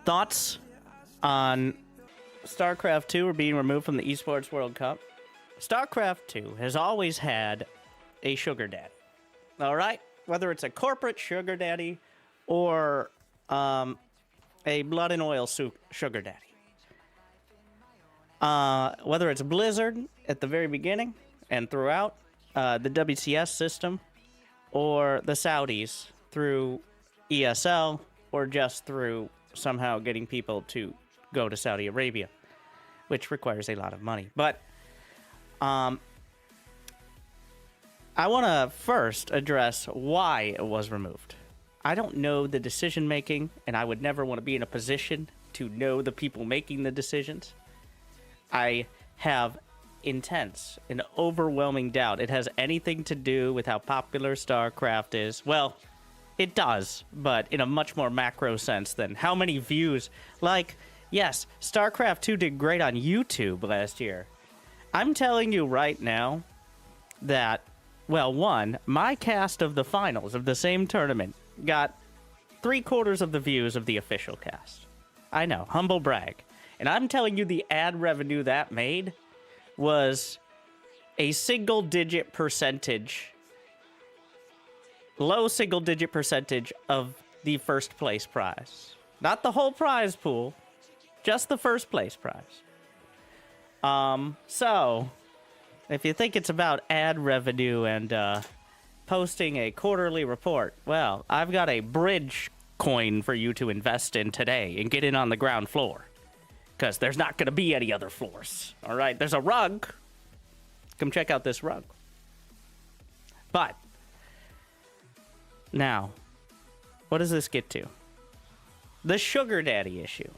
Thoughts on StarCraft 2 being removed from the Esports World Cup? StarCraft 2 has always had a sugar daddy. All right? Whether it's a corporate sugar daddy or a blood and oil sugar daddy. Whether it's Blizzard at the very beginning and throughout the WCS system, or the Saudis through ESL, or just through somehow getting people to go to Saudi Arabia, which requires a lot of money. But I want to first address why it was removed. I don't know the decision making, and I would never want to be in a position to know the people making the decisions. I have intense and overwhelming doubt it has anything to do with how popular StarCraft is. Well, it does, but in a much more macro sense than how many views. Like, yes, StarCraft 2 did great on YouTube last year. I'm telling you right now that, well, one, my cast of the finals of the same tournament got 3/4 of the views of the official cast. I know, humble brag. And I'm telling you the ad revenue that made was a single-digit percentage, low single-digit percentage of the first place prize. Not the whole prize pool, just the first place prize. So, if you think it's about ad revenue and posting a quarterly report, well, I've got a bridge coin for you to invest in today and get in on the ground floor. Because there's not going to be any other floors. All right, there's a rug. Come check out this rug. But, now, what does this get to? The sugar daddy issue.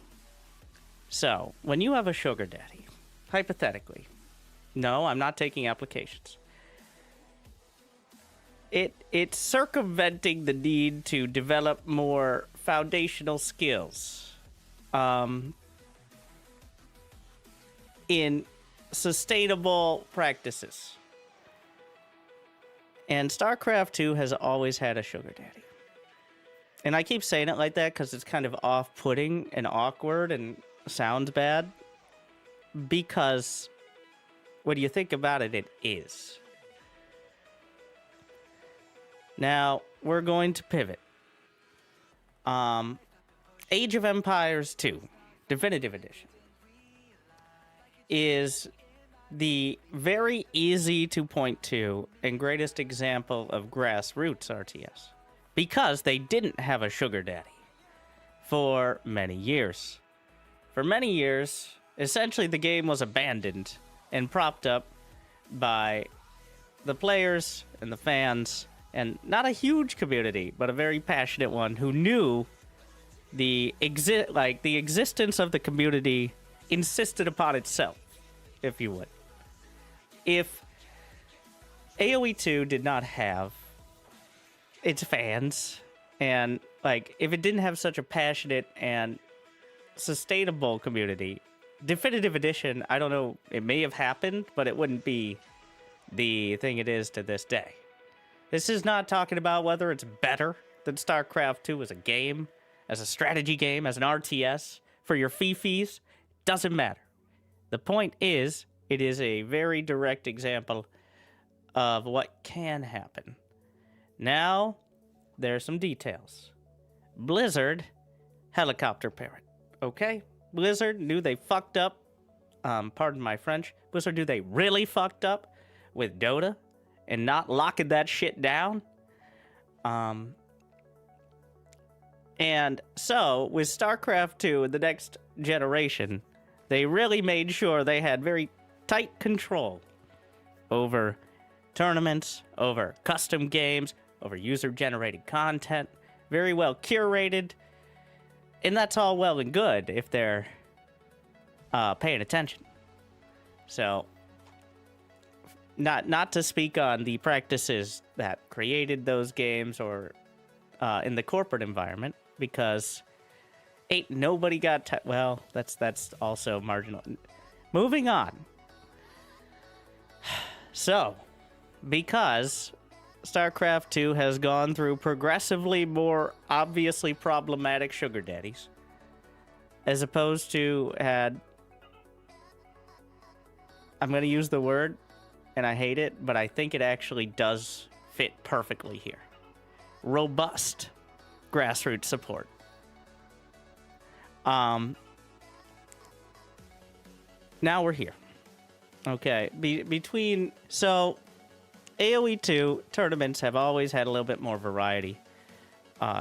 So, when you have a sugar daddy, hypothetically, no, I'm not taking applications. It's circumventing the need to develop more foundational skills. In sustainable practices. And StarCraft 2 has always had a sugar daddy. And I keep saying it like that because it's kind of off-putting and awkward and sounds bad. Because when you think about it, it is. Now, we're going to pivot. Age of Empires 2, Definitive Edition, is the very easy to point to and greatest example of Grassroots RTS. Because they didn't have a sugar daddy for many years. For many years, essentially the game was abandoned and propped up by the players and the fans, and not a huge community, but a very passionate one who knew the existence of the community insisted upon itself, if you would. If AoE 2 did not have its fans, and if it didn't have such a passionate and sustainable community, Definitive Edition, I don't know, it may have happened, but it wouldn't be the thing it is to this day. This is not talking about whether it's better than StarCraft 2 as a game, as a strategy game, as an RTS, for your fee-fees. Doesn't matter. The point is, it is a very direct example of what can happen. Now, there are some details. Blizzard, helicopter parent. Okay? Blizzard knew they fucked up. Pardon my French. Blizzard knew they really fucked up with Dota and not locking that shit down. And so, with StarCraft 2 in the next generation, they really made sure they had very tight control over tournaments, over custom games, over user-generated content, very well curated, and that's all well and good if they're paying attention. So, not to speak on the practices that created those games or in the corporate environment, because ain't nobody got well, that's also marginal. Moving on. So, because StarCraft 2 has gone through progressively more obviously problematic sugar daddies, as opposed to had, I'm going to use the word, and I hate it, but I think it actually does fit perfectly here. Robust grassroots support. Now we're here. Okay, so AoE 2 tournaments have always had a little bit more variety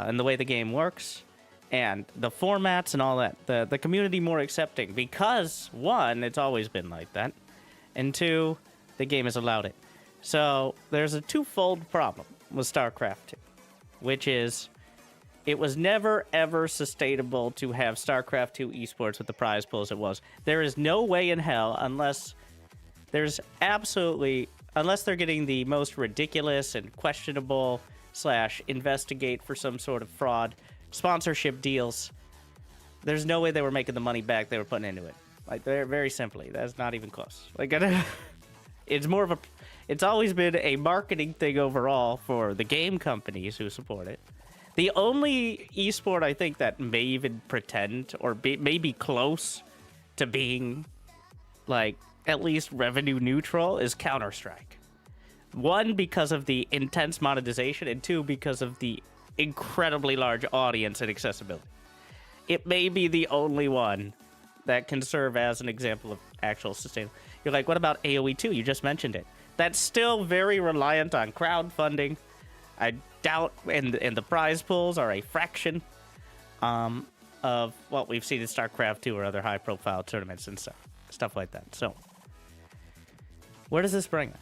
in the way the game works and the formats and all that. The community more accepting because, one, it's always been like that, and two, the game has allowed it. So there's a twofold problem with StarCraft 2, which is it was never, ever sustainable to have StarCraft 2 esports with the prize pool as it was. There is no way in hell unless they're getting the most ridiculous and questionable / investigate for some sort of fraud sponsorship deals. There's no way they were making the money back they were putting into it. Like, they're very simply, that's not even close. Like, it's always been a marketing thing overall for the game companies who support it. The only esport I think that may even pretend or may be close to being, like, at least revenue neutral is Counter-Strike. One, because of the intense monetization, and two, because of the incredibly large audience and accessibility. It may be the only one that can serve as an example of actual sustainable. You're like, what about AoE 2? You just mentioned it. That's still very reliant on crowdfunding. I doubt, and the prize pools are a fraction of what we've seen in StarCraft 2 or other high-profile tournaments and stuff like that. So, where does this bring us?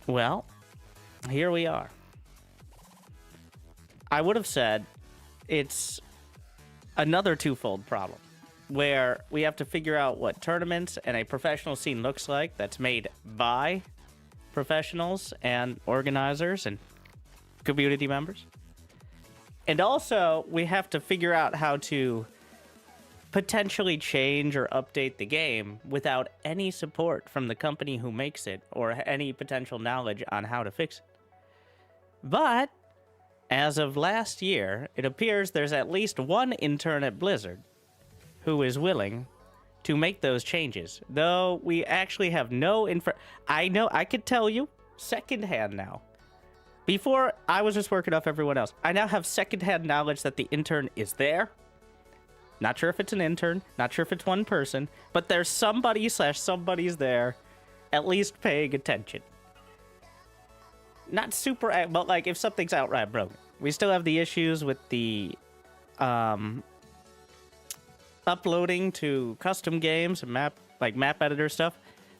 Well, here we are. I would have said it's another twofold problem, where we have to figure out what tournaments and a professional scene looks like that's made by professionals and organizers and community members. And also, we have to figure out how to potentially change or update the game without any support from the company who makes it or any potential knowledge on how to fix it. But as of last year, it appears there's at least one intern at Blizzard who is willing to make those changes, though we actually have no info. I could tell you secondhand now. Before, I was just working off everyone else. I now have secondhand knowledge that the intern is there. Not sure if it's an intern, not sure if it's one person, but there's somebody / somebody's there, at least paying attention. Not super, but like if something's outright broken. We still have the issues with the uploading to custom games and map editor stuff,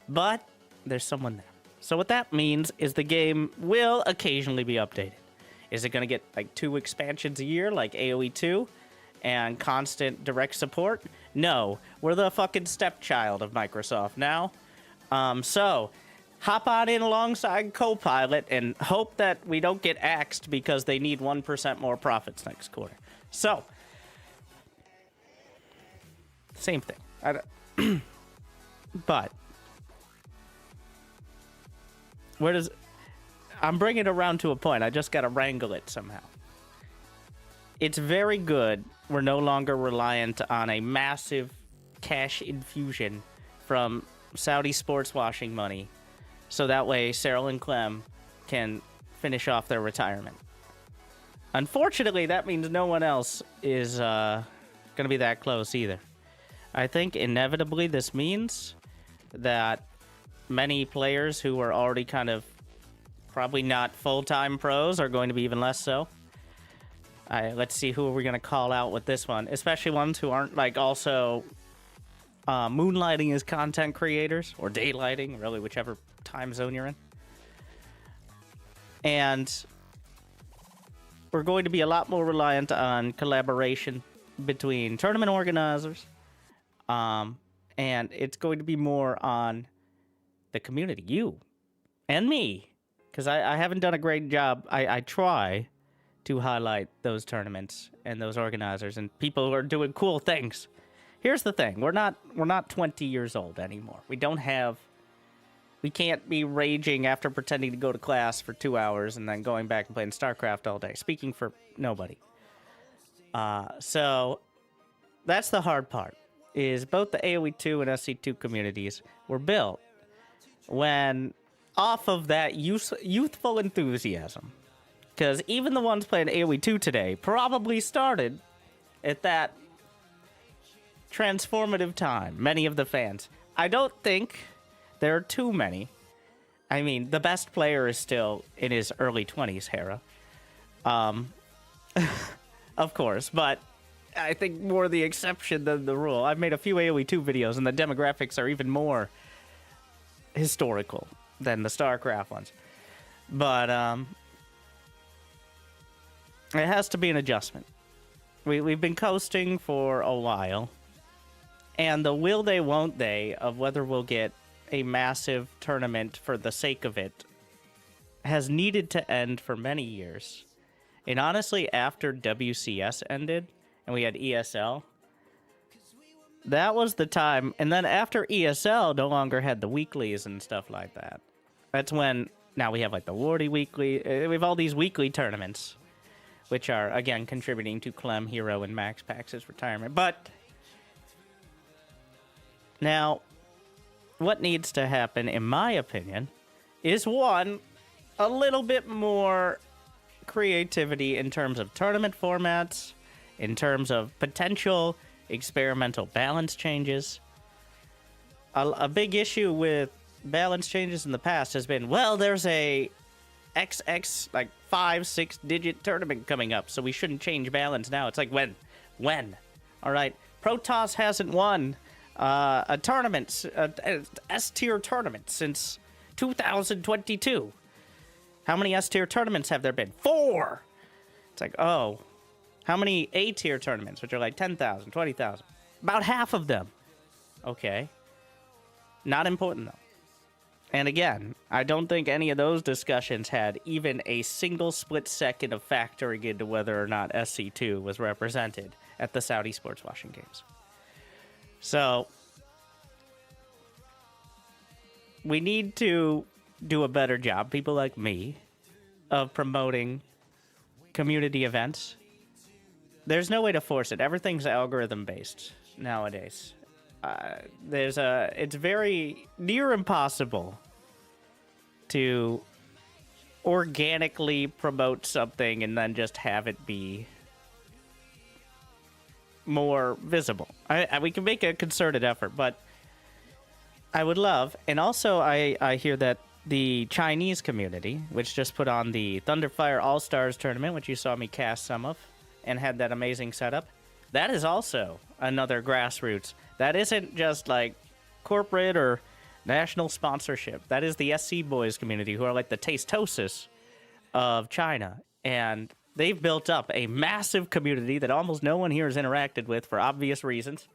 but there's someone there. So what that means is the game will occasionally be updated. Is it going to get like 2 expansions a year like AoE 2 and constant direct support? No, we're the fucking stepchild of Microsoft now. So hop on in alongside Copilot and hope that we don't get axed because they need 1% more profits next quarter. So, same thing. But, I'm bringing it around to a point. I just got to wrangle it somehow. It's very good we're no longer reliant on a massive cash infusion from Saudi sports washing money, so that way Cyril and Clem can finish off their retirement. Unfortunately, that means no one else is going to be that close either. I think inevitably this means that many players who are already kind of probably not full-time pros are going to be even less so. Let's see who are we going to call out with this one, especially ones who aren't like also moonlighting as content creators or daylighting, really whichever time zone you're in. And we're going to be a lot more reliant on collaboration between tournament organizers, and it's going to be more on the community, you and me, because I haven't done a great job. I try to highlight those tournaments and those organizers and people who are doing cool things. Here's the thing: we're not 20 years old anymore. We can't be raging after pretending to go to class for 2 hours and then going back and playing StarCraft all day. Speaking for nobody. So that's the hard part, is both the AoE2 and SC2 communities were built when off of that youthful enthusiasm. Because even the ones playing AoE2 today probably started at that transformative time, many of the fans. I don't think there are too many. I mean, the best player is still in his early 20s, Hera. Of course, but I think more the exception than the rule. I've made a few AoE2 videos, and the demographics are even more historical than the StarCraft ones. But it has to be an adjustment. We've been coasting for a while, and the will they, won't they of whether we'll get a massive tournament for the sake of it has needed to end for many years. And honestly, after WCS ended and we had ESL, that was the time. And then after ESL no longer had the weeklies and stuff like that, that's when now we have like the Wardy weekly. We have all these weekly tournaments, which are, again, contributing to Clem, Hero, and Max Pax's retirement. But now, what needs to happen, in my opinion, is one, a little bit more creativity in terms of tournament formats, in terms of potential experimental balance changes. A big issue with balance changes in the past has been, well, there's a XX, like 5-6 digit tournament coming up, so we shouldn't change balance now. It's like, when? All right, Protoss hasn't won a tournament, S-tier tournament since 2022. How many S-tier tournaments have there been? 4! It's like, oh. How many A-tier tournaments, which are like 10,000, 20,000? About half of them. Okay. Not important, though. And again, I don't think any of those discussions had even a single split second of factoring into whether or not SC2 was represented at the Saudi Sports Washing Games. So, we need to do a better job, people like me, of promoting community events. There's no way to force it. Everything's algorithm-based nowadays. It's very near impossible to organically promote something and then just have it be more visible. We can make a concerted effort, but I would love, and also I hear that the Chinese community, which just put on the Thunderfire All-Stars tournament, which you saw me cast some of, and had that amazing setup, that is also another grassroots. That isn't just like corporate or national sponsorship. That is the SC Boys community, who are like the Tastosis of China. And they've built up a massive community that almost no one here has interacted with for obvious reasons.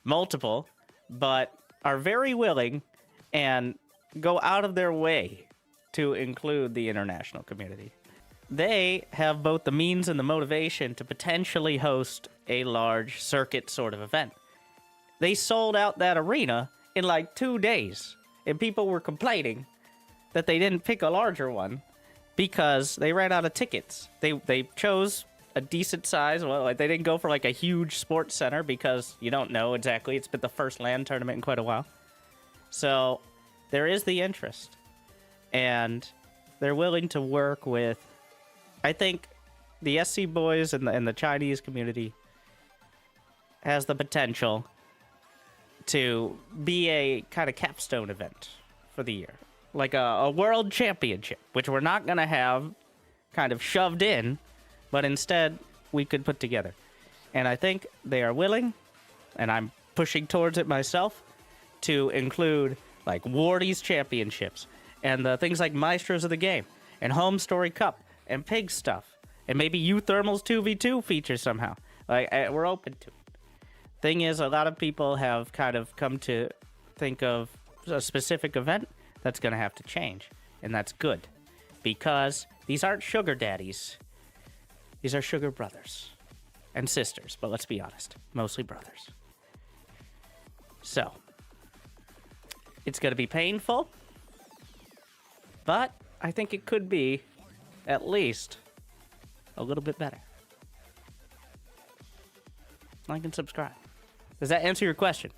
Multiple, but are very willing and go out of their way to include the international community. They have both the means and the motivation to potentially host a large circuit sort of event. They sold out that arena in like 2 days, and people were complaining that they didn't pick a larger one because they ran out of tickets. They chose a decent size. Well, like, they didn't go for like a huge sports center because you don't know exactly. It's been the first LAN tournament in quite a while. So there is the interest, and they're willing to work with, I think, the SC Boys and the Chinese community has the potential to be a kind of capstone event for the year. Like a world championship, which we're not going to have kind of shoved in, but instead we could put together. And I think they are willing, and I'm pushing towards it myself, to include like Wardy's championships and the things like Maestros of the Game and Home Story Cup and Pig stuff, and maybe U-Thermal's 2v2 feature somehow. Like, we're open to it. Thing is, a lot of people have kind of come to think of a specific event that's going to have to change, and that's good, because these aren't sugar daddies. These are sugar brothers and sisters, but let's be honest, mostly brothers. So, it's going to be painful, but I think it could be at least a little bit better. Like and subscribe. Does that answer your question?